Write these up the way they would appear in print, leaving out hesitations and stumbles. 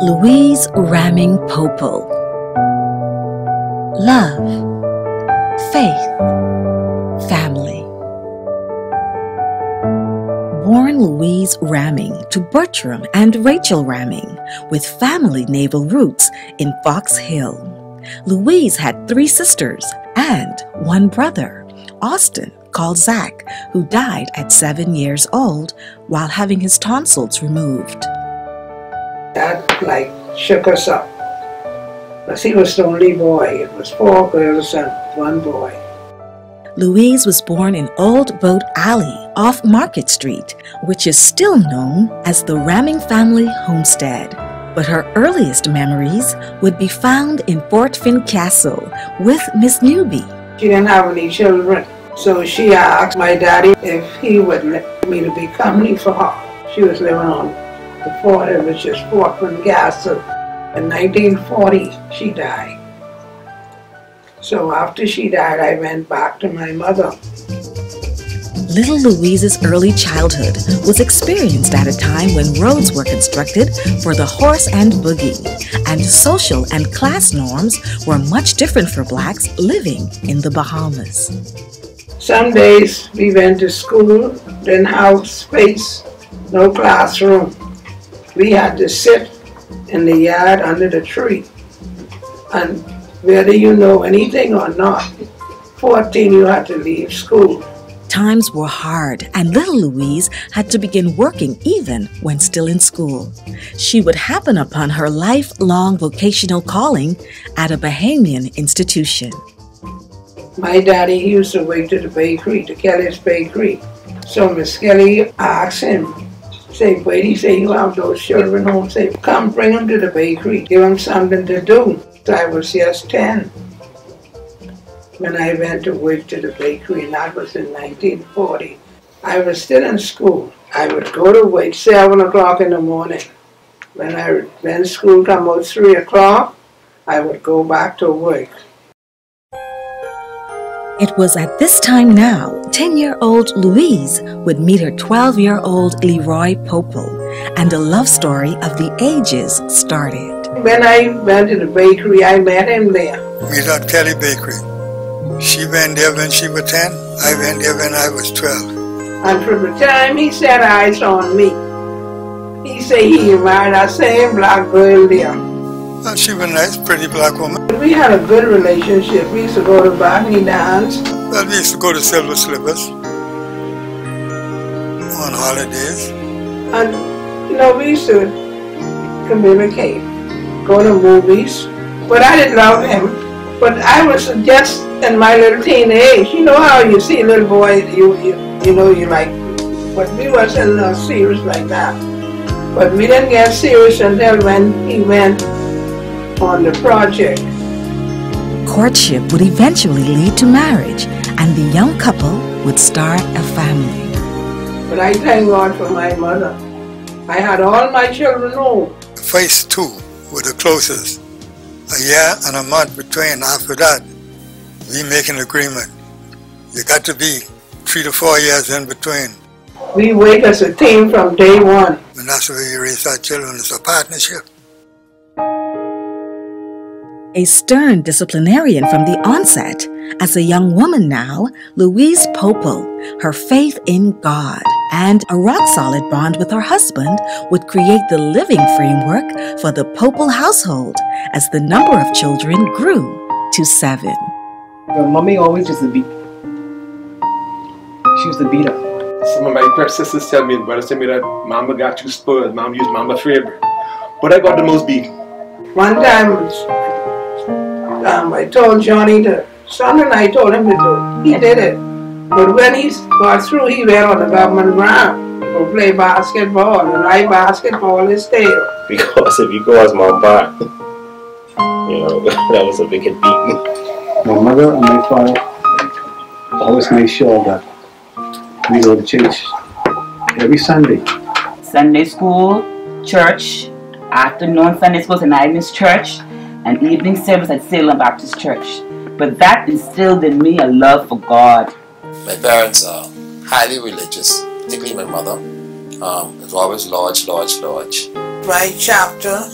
Louise-Rahming-Pople. Love, faith, family. Born Louise-Rahming to Bertram and Rachael Rahming, with family naval roots in Fox Hill. Louise had 3 sisters and 1 brother, Austin, called Zach, who died at 7 years old while having his tonsils removed. That shook us up. But he was the only boy. It was 4 girls and 1 boy. Louise was born in Old Boat Alley off Market Street, which is still known as the Rahming Family homestead. But her earliest memories would be found in Fort Finn Castle with Miss Newby. She didn't have any children, so she asked my daddy if he would let me to be company for her. She was living on the fort, which is Fort Finn Castle. In 1940, she died. So after she died, I went back to my mother. Little Louise's early childhood was experienced at a time when roads were constructed for the horse and buggy, and social and class norms were much different for blacks living in the Bahamas. Some days we went to school, didn't have space, no classroom. We had to sit in the yard under the tree. And whether you know anything or not, 14 you had to leave school. Times were hard, and little Louise had to begin working even when still in school. She would happen upon her lifelong vocational calling at a Bahamian institution. My daddy used to work to the bakery, to Kelly's bakery. So Miss Kelly asked him, say, wait, he said, you have those children home. Say, come bring them to the bakery, give them something to do. So I was just 10 when I went to work to the bakery, and that was in 1940. I was still in school. I would go to work 7 o'clock in the morning. When school come out 3 o'clock, I would go back to work. It was at this time now, 10-year-old Louise would meet her 12-year-old Leroy Pople, and a love story of the ages started. When I went to the bakery, I met him there. We was at Kelly Bakery. She went there when she was 10. I went there when I was 12. And from the time he set eyes on me, he said he married that same black girl there. And she was a nice, pretty black woman. We had a good relationship. We used to go to Botany dance. Well, we used to go to Silver Slippers on holidays. And, we used to communicate, go to movies. But I didn't love him. But I was just in my little teen age. You know how you see a little boy, you like. But we wasn't serious like that. But we didn't get serious until when he went on the project. Courtship would eventually lead to marriage, and the young couple would start a family. But I thank God for my mother. I had all my children home. Phase 2 were the closest. A year and a month between. After that, we make an agreement. You got to be 3 to 4 years in between. We work as a team from day one. And that's the way you raise our children. It's a partnership. A stern disciplinarian from the onset, as a young woman now, Louise Pople, her faith in God, and a rock-solid bond with her husband would create the living framework for the Pople household as the number of children grew to 7. Well, Mommy always used to beat. She used to beat her. Some of my sisters tell me, brothers tell me that Mama got you spoiled. Mom used Mama favorite. But I got the most beat. One time, I told Johnny something I told him to do. He did it. But when he got through, he went on the government ground to play basketball, and I basketball his tail. Because if you go as Mom back, that was a big hit beating. My mother and my father always made sure that we go to church every Sunday. Sunday school, church, afternoon Sunday school and Agnes Church, and evening service at Salem Baptist Church. But that instilled in me a love for God. My parents are highly religious, particularly my mother. It was always Lodge. My chapter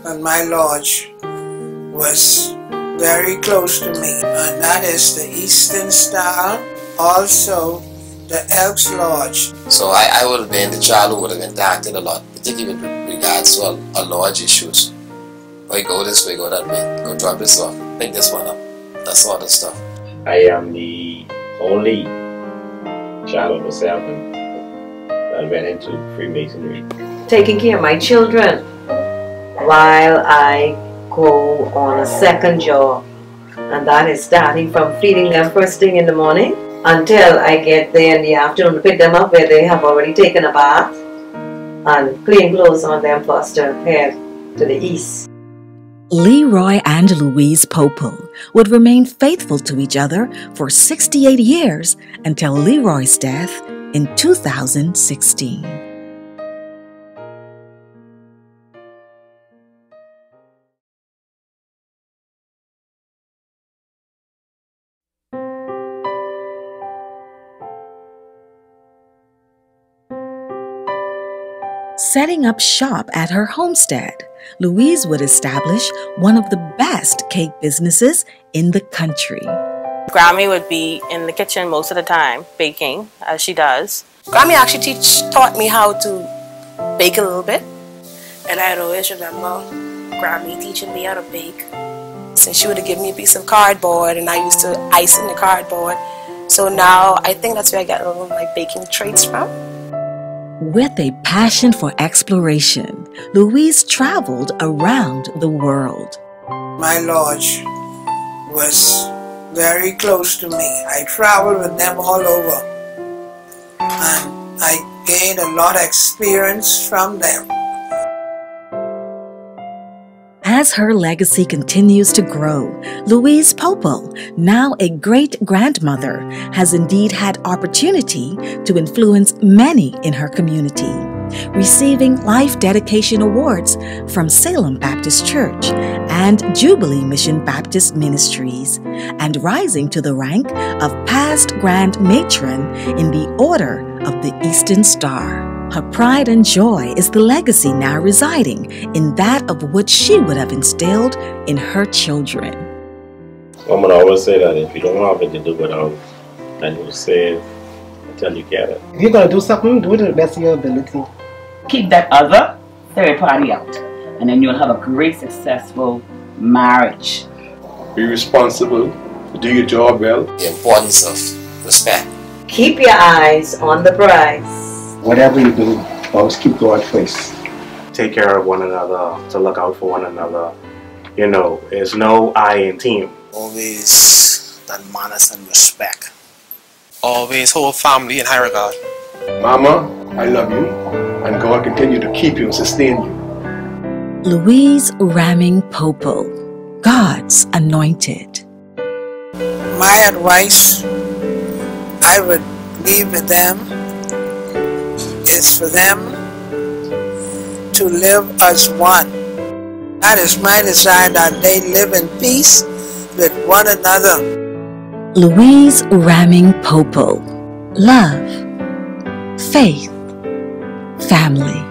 and my lodge was very close to me, and that is the Eastern Star, also the Elks Lodge. So I would have been the child who would have interacted a lot, particularly with regards to a lodge issues. Why go this way, go that way, go drop this off, pick this one up, that sort of stuff. I am the only child of the 7 that went into Freemasonry. Taking care of my children while I go on a second job, and that is starting from feeding them first thing in the morning until I get there in the afternoon to pick them up where they have already taken a bath and clean clothes on them plus to head to the east. Leroy and Louise-Pople would remain faithful to each other for 68 years until Leroy's death in 2016. Setting up shop at her homestead, Louise would establish one of the best cake businesses in the country. Grammy would be in the kitchen most of the time, baking, as she does. Grammy actually taught me how to bake a little bit. And I always remember Grammy teaching me how to bake. So she would have given me a piece of cardboard, and I used to ice in the cardboard. So now I think that's where I got a little of my baking traits from. With a passion for exploration, Louise traveled around the world. My lodge was very close to me. I traveled with them all over, and I gained a lot of experience from them. As her legacy continues to grow, Louise-Pople, now a great-grandmother, has indeed had opportunity to influence many in her community, receiving Life Dedication Awards from Salem Baptist Church and Jubilee Mission Baptist Ministries, and rising to the rank of past Grand Matron in the Order of the Eastern Star. Her pride and joy is the legacy now residing in that of what she would have instilled in her children. Mama always say that if you don't have it, you do without, and you save until you get it. If you're going to do something, do it to the best of your ability. Keep that other third party out, and then you'll have a great, successful marriage. Be responsible, do your job well. The importance of respect. Keep your eyes on the prize. Whatever you do, always keep God first. Take care of one another, to look out for one another. You know, there's no I in team. Always that manners and respect. Always hold family in high regard. Mama, I love you, and God continue to keep you and sustain you. Louise-Rahming-Pople, God's anointed. My advice I would leave with them is for them to live as one. That is my desire, that they live in peace with one another. Louise-Rahming-Pople, love, faith, family.